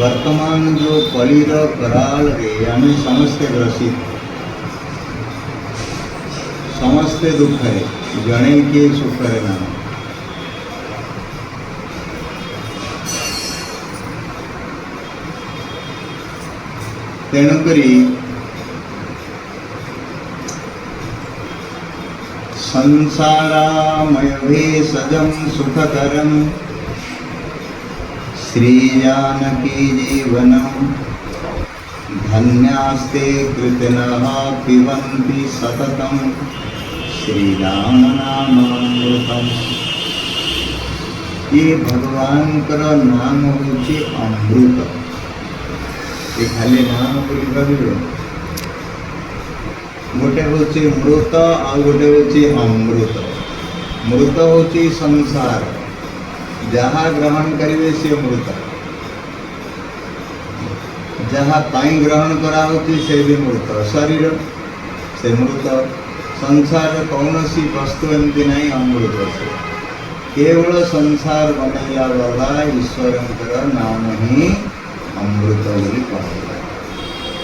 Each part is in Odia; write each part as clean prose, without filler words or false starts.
वर्तमान जो पलिर कराल रे आम समस्ते ग्रसित समस्ते दुख है जड़े के सुख रे नाम तेणुकरी संसारामय भेषजं सुखकरं श्री जानकी जीवनं धन्यास्ते कृतिनः पिबन्ति सततं श्रीराम नामामृतम्। ये भगवान का नाम होचे अमृत। ये खाली नाम बोली भाविबे गोटे होचे मृत आ गोटे होचे अमृत। मृत होचे संसार जहाँ ग्रहण करिवे से मृत, जहाँ पाई ग्रहण करा होची से भी मृत, शरीर से मृत। संसार कौन सी वस्तु एमती नहीं अमृत से केवल संसार बनैला वाला ईश्वरंकर नाम ही अमृत बोली कहला।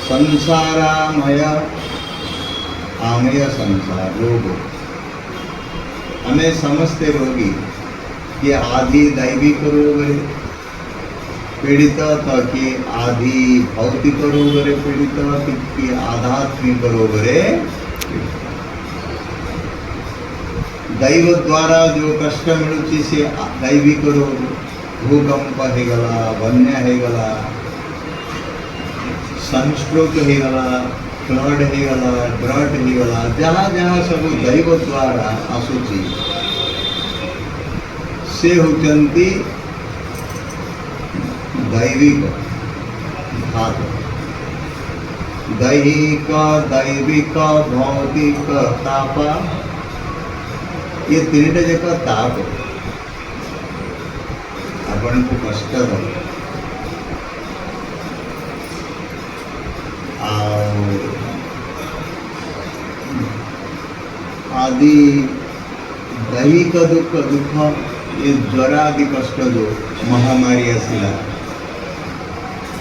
संसारामय आमय संसार रोग हमें समझते रोगी कि आदि दैविक रोग है पीड़ित तो कि आदि भौतिक रोग रे पीड़ित कि आध्यात्मिक रोग रे दैव द्वारा जो कष्ट मिलुची से दैविक रोग भूकंप हेगला बन्या हेगला सनस्ट्रोक हेगला फ्लड हेगला ड्रट हेगला जहाँ जहाँ सब दैव द्वारा आसुची से होचंती दैविक घात। दैहिक दैविक भौतिक ताप ये तीनटा जाक ताप आपण को कष्ट आदि दैहिक दुख दुख ये ज्वर आदि कष्ट जो महामारी आसला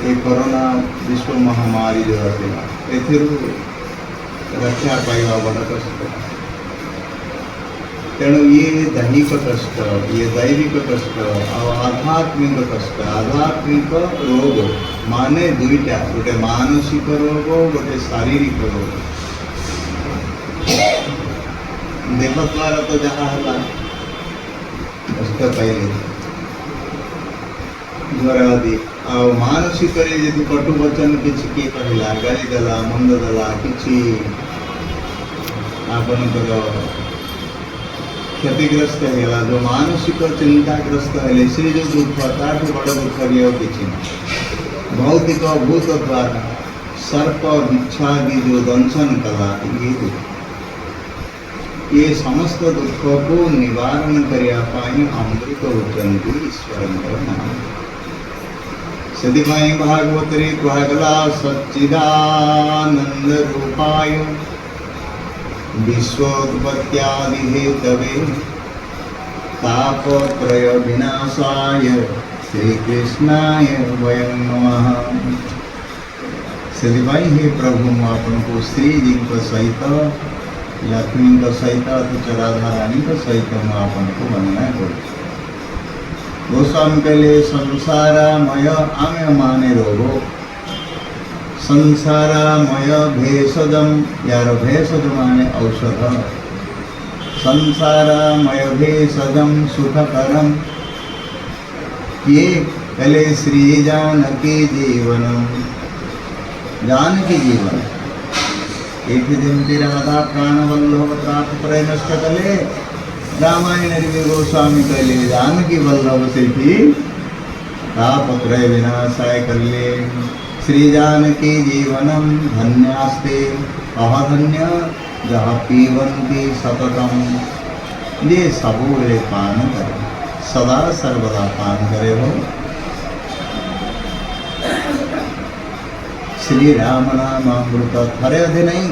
ये कोरोना विश्व महामारी जो आसला एथिरु रक्षा पाइबा बड़ कष्ट। तेणु ये दैहिक कष्ट ये दैविक कष्ट और आध्यात्मिक कष्ट आध्यात्मिक रोग माने दुईटा गोटे मानसिक रोग गोटे शारीरिक रोग। देह द्वारा तो जहाँ है कष्ट पाइले ज्वर आदि आ मानसिक यदि कटु वचन किसी किए कहला गाली देला मंद देला किसी आपणकर क्षतिग्रस्त है जो मानसिक चिंताग्रस्त है से जो दुख ताठू बड़ दुख किसी भौतिक भूत द्वारा सर्प बिच्छादि जो दंशन कला ये दुख ये समस्त दुख को निवारण करने अमृत होचंती ईश्वर नाम। सदिपाई भागवतरे कहला सच्चिदानंद रूपाय विश्वोत्पत्त्यादि हेतवे तापत्रय विनाशाय श्री कृष्णाय वयं नमः। सदिपाई हे प्रभु आपन को श्री जी को सहित लक्ष्मी का सहित तो राधा रानी का सहित आपन को वंदना करूँ। गोस्वामी पहले संसारामय आमे माने रोगो संसारामय भेषजम यार भेषज माने औषध संसारामय भेषजम सुखकरम ये पहले श्री जानकी जीवनम जानकी जीवन एक दिन राधा प्राण वल्लभ प्राप्त प्रय नष्ट कले रामायण गोस्वामी कहले जानकी वल्लभ से तापत्रय विनाशाय करले श्री जानकी जीवनम धन्यास्ते अहधन्य जहाँ पीवंती सततम ये सबूरे पान करे सदा सर्वदा पान करे हो। श्री राम नाम अमृत थरे अधे नहीं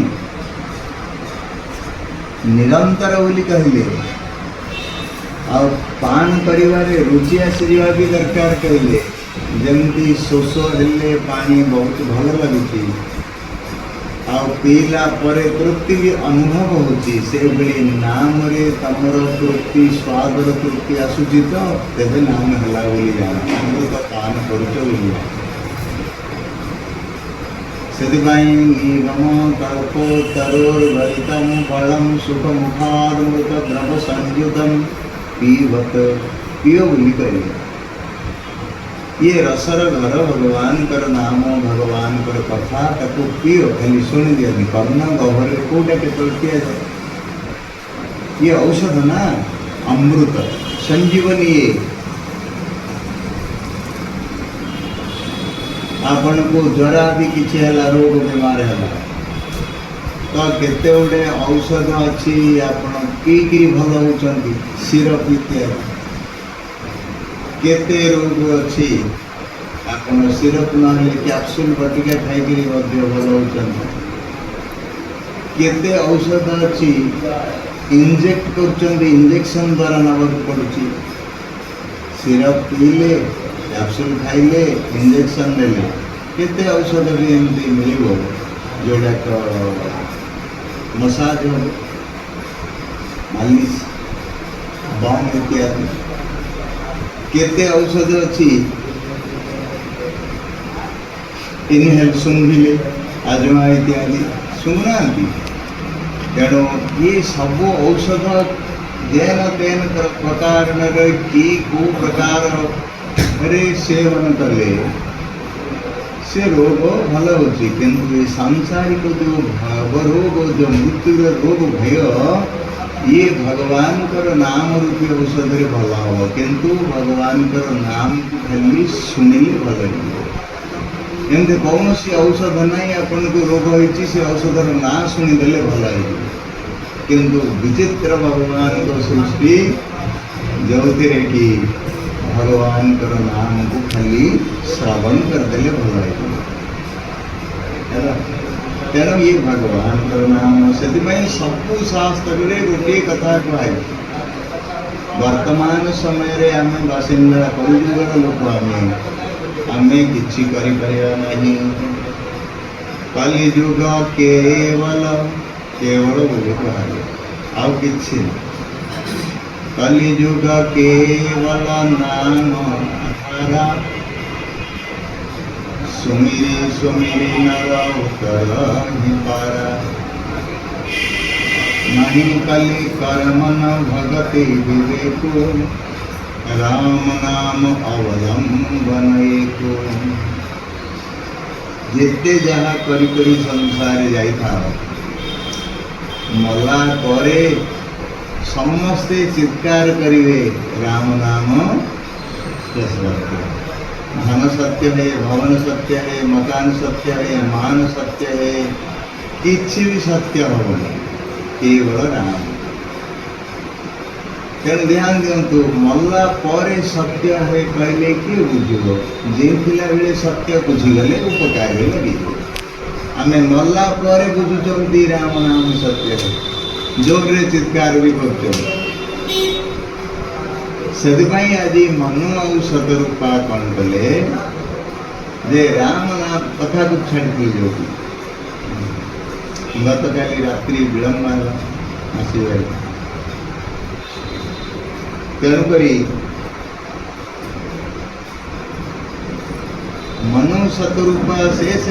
निरंतर बोली कहले ଆଉ ପାନ କରିବାରେ ରୁଚି ଆସିଯିବା ବି ଦରକାର କହିଲେ। ଯେମିତି ଶୋଷ ହେଲେ ପାଣି ବହୁତ ଭଲ ଲାଗୁଛି ଆଉ ପିଇଲା ପରେ ତୃପ୍ତି ବି ଅନୁଭବ ହେଉଛି, ସେଭଳି ନାମରେ ତମର ତୃପ୍ତି ସ୍ୱାଦର ତୃପ୍ତି ଆସୁଛି ତ ତେବେ ନାମ ହେଲା ବୋଲି ଜାଣ, ଅମୃତ ପାନ କରୁଛ ବୋଲି ଜାଣ। ସେଥିପାଇଁ ନିଗମ କଳ୍ପ ତରୋର୍ଭରିତମ୍ ଫଳମ୍ ସୁଖ ମୁଖାଦମୃତ ଦ୍ରବ ସଂଯୁତମ୍ ପିବତ, ପିଓ ବୋଲି କହିଲେ। ये रसर घर भगवान नाम भगवान कथा ताको पिओ, खाली शुणी दिया कर्ण गहरे कौटा केतल पिया जाए। ये औषध ना, अमृत संजीवनी। ये आपण को जरा भी किसी है रोग बीमार है तो केते गुड़े औषध अच्छी आपण पीकरी भल होती, सिरप इत्यादि केते रोग अच्छी आपण सिरप ना कैप्सूल बटिका खाई भल होती। केते औषध अच्छी इंजेक्ट कर इंजेक्शन द्वारा नवाक पड़ुची, सिरप पीले कैप्सूल खाइले इंजेक्शन देले। केते औषध भी एमती मिल जोड़ाक मसाज हो, मालिश, बाम इत्यादि। केते औषध अच्छी इनहेल शुंघिले आजमा इत्यादि शुणुना। तेणु ये सब औषध जेन तेन प्रकार कि को प्रकार सेवन कले से रोग भल हो, किंतु सांसारिक जो भाव रोग जो मृत्यु रोग भय ये भगवान कर नाम रूपी औषध भल हम, किंतु भगवान कर नाम को खाली शुणिले भल एमती कौन सी औषध नहीं आपन को रोग होती से औषधर ना शुणीदे भल हो, किंतु विचित्र भगवान को सृष्टि जो कि भगवान कर नाम को खाली श्रवण करदे भल है। तेणु ये भगवान कर नाम से सबू शास्त्र गोटे कथा कहे। वर्तमान समय आम बासिंदा कलिजुगर लोक आमे किछि करि परिबा नहीं। कलिजुग केवल केवल बोली कहे आउ किछि नहीं। कलिजुग केवल नाम आधारा, सुमिरी सुमिरी नर उतर ही पारा। नहीं कलि कर्मन भगति विवेको, राम नाम अवलंबन एको। जिते जहाँ करी करी संसार जाई था मला करे समस्ते चित्कार करिवे राम नाम सत्य। धन सत्य है, भवन सत्य है, मकान सत्य है, मान सत्य है, किसी भी सत्य हबनी केवल राम। तेणु ध्यान दिंतु मल्ला परे सत्य है कहले किए बुझो, जीला बेले सत्य बुझीगले उपकार लगे। आम मल्ला परे बुझुंट राम नाम सत्य है, जोरे चित्कार भी कर। आज मनु औषध रूपा कौन कले जे राम नाम कथा को छाड़ी जो गत काली रात्रि विलंब आसवे। तेणुक मनु शतरूपा शेष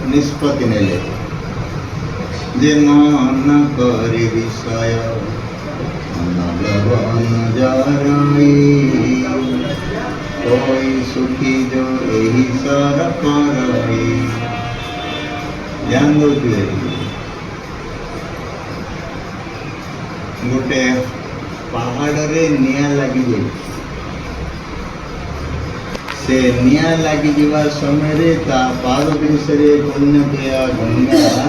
निष्पत्ति नेले जे मन कर विषय नलवन जराई। कोई सुखी जो यही सर पारई। ध्यान दौते गोटे पहाड़ रे निया लगी जाए, से निया लगी जीवा समय ता पाद देश पुण्य दया गंगा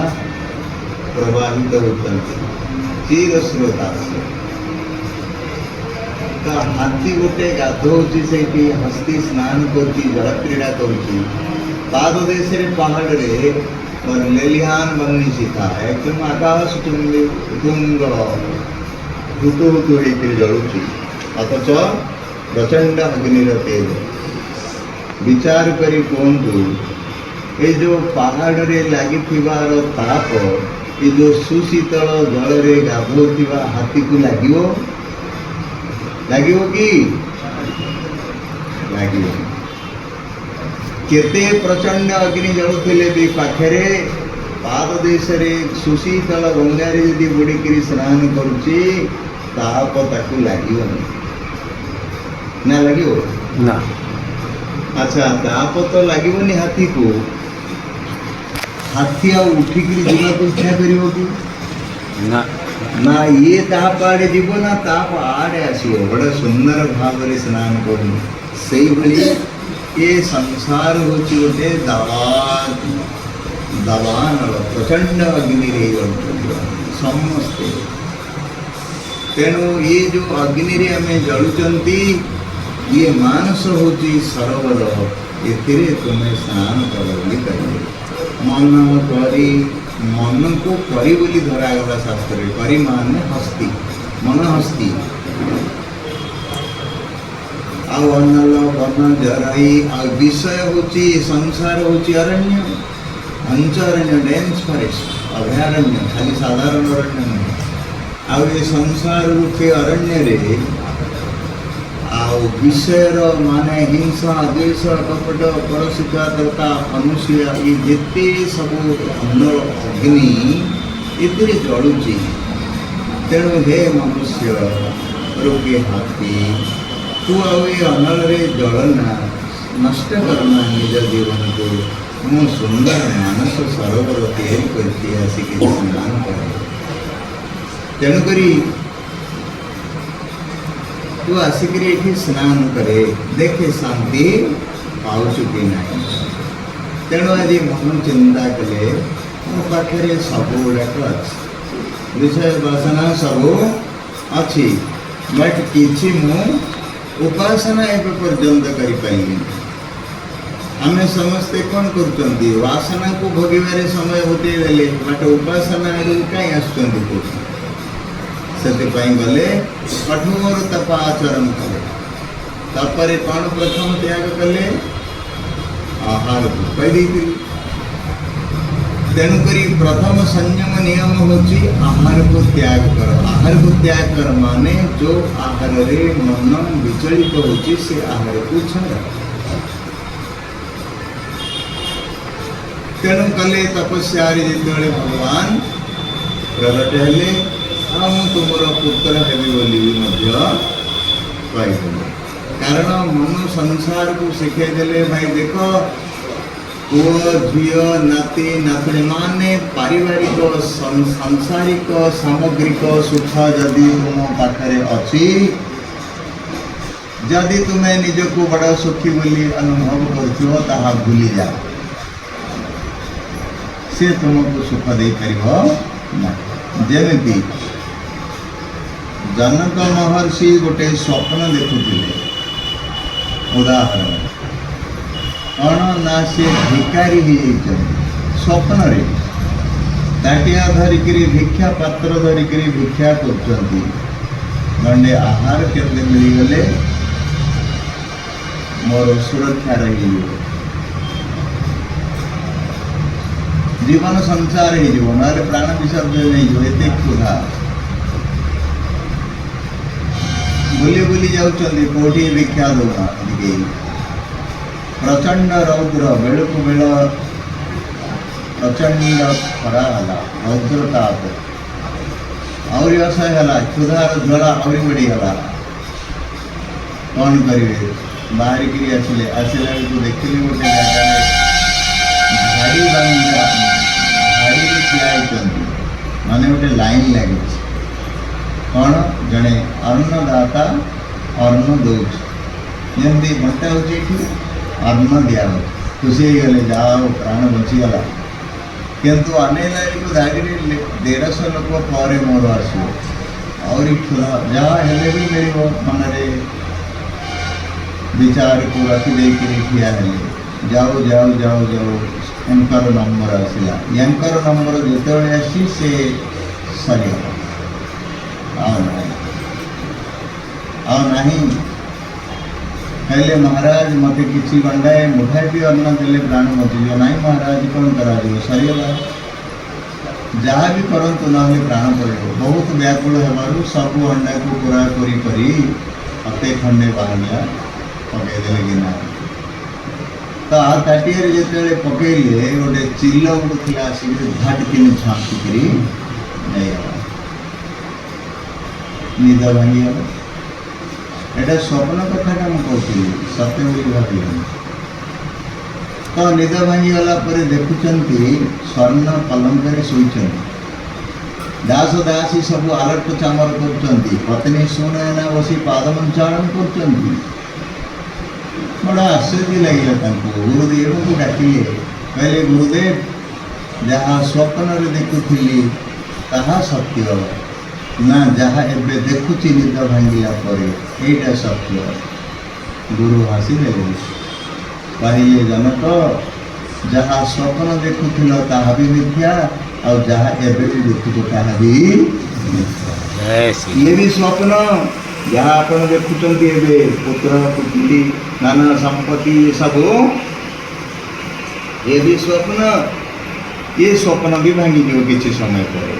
प्रवाहित होता चीर स्रोता से। तो हाथी गोटे गाधोची से हस्ती स्नान करती जल क्रीड़ा करती पाद देश पहाड़ रे लेलिहान बनी सीता एकदम आकाश तुंग हुतु हुतु होकर जलुची। ଅଥଚ ପ୍ରଚଣ୍ଡ ଅଗ୍ନିର ତେଜ। ବିଚାର କରି କୁହନ୍ତୁ, ଏ ଯେଉଁ ପାହାଡ଼ରେ ଲାଗିଥିବାର ତାପ ଏ ଯେଉଁ ସୁଶୀତଳ ଜଳରେ ଗାଧୋଉଥିବା ହାତୀକୁ ଲାଗିବ? ଲାଗିବ କି? ଲାଗିବ। କେତେ ପ୍ରଚଣ୍ଡ ଅଗ୍ନି ଜଳୁଥିଲେ ବି ପାଖରେ ପାଦ ଦେଶରେ ସୁଶୀତଳ ଗଙ୍ଗାରେ ଯଦି ବୁଡ଼ିକିରି ସ୍ନାନ କରୁଛି ତାପ ତାକୁ ଲାଗିବନି। ନା ଲାଗିବ? ନା। ଆଚ୍ଛା, ତାପ ତ ଲାଗିବନି ହାତୀକୁ। ହାତୀ ଆଉ ଉଠିକିରି ଯିବାକୁ ଇଚ୍ଛା କରିବ କି? ନା। ନା ଇଏ ତାପ ଆଡ଼େ ଯିବ ନା ତାପ ଆଡ଼େ ଆସିବ। ବଡ଼ ସୁନ୍ଦର ଭାବରେ ସ୍ନାନ କରୁ। ସେଇଭଳି ଏ ସଂସାର ହେଉଛି ଗୋଟେ ଦାବାନଳ ପ୍ରଚଣ୍ଡ ଅଗ୍ନିରେ ଜଳୁଛନ୍ତି ସମସ୍ତେ। ତେଣୁ ଇଏ ଯେଉଁ ଅଗ୍ନିରେ ଆମେ ଜଳୁଛନ୍ତି ଇଏ ମାନସ ହେଉଛି ସରୋବର। ଏଥିରେ ତୁମେ ସ୍ନାନ କର ବୋଲି କହିବେ। ମନ କରି, ମନକୁ କରି ବୋଲି ଧରାଗଲା ଶାସ୍ତ୍ରରେ। କରି ମାନେ ହସ୍ତି, ମନ ହସ୍ତି। ଆଉ ଅନଲ ବନ ଜରାଇ, ଆଉ ବିଷୟ ହେଉଛି ସଂସାର ହେଉଛି ଅରଣ୍ୟ, ଅଞ୍ଚରଣ୍ୟ, ଡେନ୍ସ ଫରେଷ୍ଟ, ଅଭୟାରଣ୍ୟ, ଖାଲି ସାଧାରଣ ଅରଣ୍ୟ ନୁହେଁ। ଆଉ ଏ ସଂସାର ରୂପେ ଅରଣ୍ୟରେ ଆଉ ବିଷୟର ମାନେ ହିଂସା, ଦ୍ୱେଷ, କପଟ, ପରଶିକାରତା, ଅନୁସୂୟା, ଏ ଯେତେ ସବୁ ଅଗ୍ନି ଏଥିରେ ଜଳୁଛି। ତେଣୁ ହେ ମନୁଷ୍ୟ ରୂପୀ ହାତୀ, ତୁ ଆଉ ଏ ଅନଳରେ ଜଳନା, ନଷ୍ଟ କରନା ନିଜ ଜୀବନକୁ। ମୁଁ ସୁନ୍ଦର ମାନସ ସରୋବର ତିଆରି କରିଛି, ଆସିକି ସ୍ନାନ କରେ। ତେଣୁକରି ତୁ ଆସିକିରି ଏଠି ସ୍ନାନ କରେ, ଦେଖେ ଶାନ୍ତି ପାଉଛୁ କି ନାହିଁ। ତେଣୁ ଆଜି ମନ ଚିନ୍ତା କଲେ ମୋ ପାଖରେ ସବୁ ଗୁଡ଼ାକ ଅଛି, ବିଷୟ ବାସନା ସବୁ ଅଛି, ବଟ୍ କିଛି ମୁଁ ଉପାସନା ଏବେ ପର୍ଯ୍ୟନ୍ତ କରିପାରିଲିନି। ଆମେ ସମସ୍ତେ କ'ଣ କରୁଛନ୍ତି? ବାସନାକୁ ଭୋଗିବାରେ ସମୟ ଗୋଟିଏ ଦେଲେ, ବଟ୍ ଉପାସନା ଆଡ଼କୁ କାହିଁ ଆସୁଛନ୍ତି କୋଉଠି? ସେଥିପାଇଁ ଗଲେ କଠୋର ତପ ଆଚରଣ କଲେ। ତାପରେ କ'ଣ ପ୍ରଥମ ତ୍ୟାଗ କଲେ? ଆହାରକୁ କହିଦେଇଥିଲି। ତେଣୁକରି ପ୍ରଥମ ସଂଯମ ନିୟମ ହେଉଛି ଆହାରକୁ ତ୍ୟାଗ କର। ଆହାରକୁ ତ୍ୟାଗ କର ମାନେ ଯେଉଁ ଆହାରରେ ମନ ବିଚଳିତ ହେଉଛି ସେ ଆହାରକୁ ଛାଡ଼। ତେଣୁ କଲେ ତପସ୍ୟାରେ ଯେତେବେଳେ ଭଗବାନ ପ୍ରଗଟ ହେଲେ, ଆଉ ମୁଁ ତୁମର ପୁତ୍ର ହେବି ବୋଲି ମଧ୍ୟ କହିଥିଲେ। କାରଣ ମନ ସଂସାରକୁ ଶିଖାଇ ଦେଲେ, ଭାଇ ଦେଖ ପୁଅ, ଝିଅ, ନାତି, ନାତୁଣୀ ମାନେ ପାରିବାରିକ ସାଂସାରିକ ସାମଗ୍ରିକ ସୁଖ ଯଦି ତୁମ ପାଖରେ ଅଛି, ଯଦି ତୁମେ ନିଜକୁ ବଡ଼ ସୁଖୀ ବୋଲି ଅନୁଭବ କରୁଥିବ ତାହା ଭୁଲିଯାଅ। ସେ ତୁମକୁ ସୁଖ ଦେଇପାରିବ ନାହିଁ। ଯେମିତି ଜନକ ମହର୍ଷି ଗୋଟେ ସ୍ୱପ୍ନ ଦେଖୁଥିଲେ। ଉଦାହରଣ କ'ଣ ନା ସେ ଭିକାରୀ ହେଇଯାଇଛନ୍ତି। ସ୍ୱପ୍ନରେ ତାଟିଆ ଧରିକିରି, ଭିକ୍ଷା ପାତ୍ର ଧରିକିରି ଭିକ୍ଷା କରୁଛନ୍ତି। ଗଣ୍ଡେ ଆହାର କେତେ ମିଳିଗଲେ ମୋର ସୁରକ୍ଷା ରହିଯିବ, ଜୀବନ ସଂସାର ହେଇଯିବ, ନହେଲେ ପ୍ରାଣ ବିସର୍ଜନ ହେଇଯିବ। ଏତେ କ୍ଷୁଧା। ବୁଲି ବୁଲି ଯାଉଛନ୍ତି, କେଉଁଠି ଭିକ୍ଷା ଦେଉନାହାନ୍ତି କେହି। ପ୍ରଚଣ୍ଡ ରୌଦ୍ର, ବେଳକୁ ବେଳ ପ୍ରଚଣ୍ଡ ଖରା ହେଲା, ରୌଦ୍ର ତାପ ଆହୁରି ଅସହ୍ୟ ହେଲା, କ୍ଷୁଧାର ଜ୍ୱାଳା ଆହୁରି ବଢ଼ିଗଲା। କ'ଣ କରିବେ? ବାହାରିକିରି ଆସିଲେ। ଆସିଲା ବେଳକୁ ଦେଖିଲେ ଗୋଟେ ଜାଗାରେ ଧାଡ଼ିରେ ଠିଆ ହେଇଛନ୍ତି, ମାନେ ଗୋଟେ ଲାଇନ୍ ଲାଗିଛି। କ'ଣ? ଜଣେ ଅନ୍ନଦାତା ଅନ୍ନ ଦେଉଛି, ଯେମିତି ବଣ୍ଟା ହେଉଛି ଏଠି ଅନ୍ନ ଦିଆହେଉଛି। ଖୁସି ହେଇଗଲେ, ଯାହା ହଉ ପ୍ରାଣ ବଞ୍ଚିଗଲା। କିନ୍ତୁ ଅନେଇଲା ବେଳକୁ ଧାଡ଼ିରେ 150 ଲୋକ ପରେ ମୋର ଆସିବ। ଆହୁରି କ୍ଷୁଧା, ଯାହା ହେଲେ ବି ମିଳିବ। ମନରେ ବିଚାରକୁ ରଖିଦେଇକିରି ଠିଆ ହେଲେ। ଯାଉ ଯାଉ ଯାଉ ଯାଉ ୟାଙ୍କର ନମ୍ବର ଆସିଲା। ୟାଙ୍କର ନମ୍ବର ଯେତେବେଳେ ଆସିଛି ସେ ସରିଗଲା। ଆଉ ନାହିଁ। ଆଉ ନାହିଁ ହେଲେ ମହାରାଜ ମୋତେ କିଛି ଗଣ୍ଡାଏ ମୁଠାଏ ବି ଅନ୍ନ ଦେଲେ ପ୍ରାଣ ବଞ୍ଚିଯିବ। ନାହିଁ ମହାରାଜ କ'ଣ କରାଯିବ, ସରିଗଲା, ଯାହା ବି କରନ୍ତୁ ନହେଲେ ପ୍ରାଣ ପଡ଼ିବ। ବହୁତ ବ୍ୟାକୁଳ ହେବାରୁ ସବୁ ଅଣ୍ଡାକୁ ପୁରାପୁରି କରି ଅତେ ଖଣ୍ଡେ ବାହାରିଲା ପକାଇଦେଲେ ଗିନା। ତ ଆଉ ତାଟିଆରେ ଯେତେବେଳେ ପକାଇଲେ ଗୋଟେ ଚିଲ ଉଠୁଥିଲା ଆସିକି ଧାଟ କିନି ଛାଙ୍କିକିରି ନେଇଗଲା, ନିଦ ଭାଙ୍ଗିଗଲା। ଏଇଟା ସ୍ୱପ୍ନ କଥାଟା ମୁଁ କହୁଥିଲି, ସତ୍ୟ ବୋଲି ଭାବିଲେନି। ତ ନିଦ ଭାଙ୍ଗିଗଲା ପରେ ଦେଖୁଛନ୍ତି ସ୍ୱର୍ଣ୍ଣ ପଲଙ୍କରେ ଶୋଇଛନ୍ତି। ଦାସ ଦାସୀ ସବୁ ଆଲଟ ଚାମର କରୁଛନ୍ତି, ପତ୍ନୀ ଶୁଣେନା ବସି ପାଦମଞ୍ଚାଳନ କରୁଛନ୍ତି। ବଡ଼ ଆଶ୍ଚର୍ଯ୍ୟ ଲାଗିଲା ତାଙ୍କୁ। ଗୁରୁଦେବଙ୍କୁ ଡାକିଲେ, କହିଲେ ଗୁରୁଦେବ, ଯାହା ସ୍ୱପ୍ନରେ ଦେଖୁଥିଲି ତାହା ସତ୍ୟ ନା ଯାହା ଏବେ ଦେଖୁଛି ନିଦ ଭାଙ୍ଗିଲା ପରେ ଏଇଟା ସତ୍ୟ? ଗୁରୁ ହସିଦେଲେ, କହିଲେ ଜନକ, ଯାହା ସ୍ୱପ୍ନ ଦେଖୁଥିଲ ତାହା ବି ମିଥ୍ୟା, ଆଉ ଯାହା ଏବେ ବି ଦେଖୁଛ ତାହା ବି ମିଥ୍ୟା। ଜୟ ଶ୍ରୀ ଇଏ ବି ସ୍ୱପ୍ନ, ଯାହା ଆପଣ ଦେଖୁଛନ୍ତି ଏବେ ପୁତ୍ର ପୁତ୍ରୀ ନାନା ସମ୍ପତ୍ତି ସବୁ, ଏ ବି ସ୍ୱପ୍ନ। ଏ ସ୍ୱପ୍ନ ବି ଭାଙ୍ଗିଯିବ କିଛି ସମୟ ପରେ।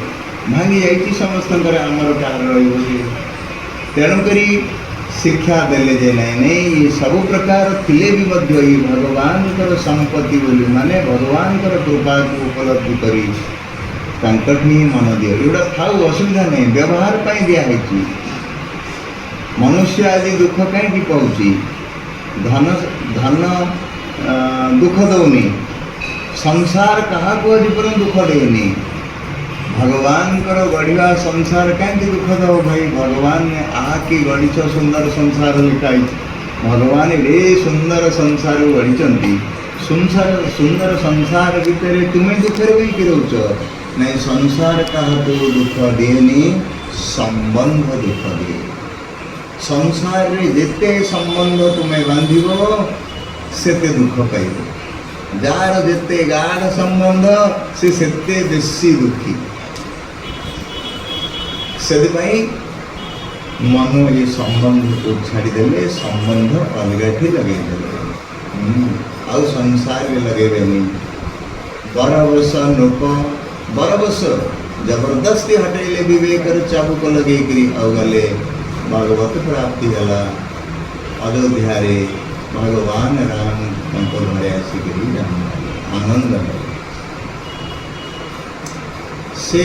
ଭାଙ୍ଗି ଯାଇଛି ସମସ୍ତଙ୍କର, ଆମର କାହାର ରହିବ ଯେ? ତେଣୁକରି ଶିକ୍ଷା ଦେଲେ ଯେ ନାଇଁ ସବୁ ପ୍ରକାର ଥିଲେ ବି ମଧ୍ୟ ଏଇ ଭଗବାନଙ୍କର ସମ୍ପତ୍ତି ବୋଲି, ମାନେ ଭଗବାନଙ୍କର କୃପାକୁ ଉପଲବ୍ଧି କରି ତାଙ୍କଠି ହିଁ ମନ ଦିଅ। ଏଗୁଡ଼ା ଥାଉ, ଅସୁବିଧା ନାହିଁ, ବ୍ୟବହାର ପାଇଁ ଦିଆହେଇଛି। ମନୁଷ୍ୟ ଆଜି ଦୁଃଖ କାହିଁକି ପାଉଛି? ଧନ ଦୁଃଖ ଦେଉନି, ସଂସାର କାହାକୁ ଆଜି ପର୍ଯ୍ୟନ୍ତ ଦୁଃଖ ଦେଇନି। ଭଗବାନଙ୍କର ଗଢ଼ିବା ସଂସାର କାହିଁକି ଦୁଃଖ ଦେବ ଭାଇ? ଭଗବାନ ଆକି ଗଢ଼ିଛ ସୁନ୍ଦର ସଂସାର ଲେଖାଇଛି। ଭଗବାନ ଏଡ଼େ ସୁନ୍ଦର ସଂସାର ଗଢ଼ିଛନ୍ତି। ସୁନ୍ଦର ସଂସାର ଭିତରେ ତୁମେ ଦୁଃଖରେ କାହିଁକି ରହୁଛ? ନାଇଁ, ସଂସାର କାହାକୁ ଦୁଃଖ ଦିଏନି, ସମ୍ବନ୍ଧ ଦୁଃଖ ଦିଏ। ସଂସାରରେ ଯେତେ ସମ୍ବନ୍ଧ ତୁମେ ବାନ୍ଧିବ ସେତେ ଦୁଃଖ ପାଇବ। ଯାହାର ଯେତେ ଗାଢ଼ ସମ୍ବନ୍ଧ ସେ ସେତେ ବେଶୀ ଦୁଃଖୀ। ସେଥିପାଇଁ ମନ ଏ ସମ୍ବନ୍ଧକୁ ଛାଡ଼ିଦେଲେ, ସମ୍ବନ୍ଧ ଅଲଗାଠି ଲଗେଇଦେଲେ, ଆଉ ସଂସାରରେ ଲଗେଇବେନି। ବରବସ ଲୋକ ବରବସ ଜବରଦସ୍ତି ହଟେଇଲେ ବିବେକର ଚାବୁକ ଲଗେଇକିରି, ଆଉ ଗଲେ ଭାଗବତ ପ୍ରାପ୍ତି ହେଲା। ଅଯୋଧ୍ୟାରେ ଭଗବାନ ରାମ ତାଙ୍କ ଘରେ ଆସିକିରି ଆନନ୍ଦ ସେ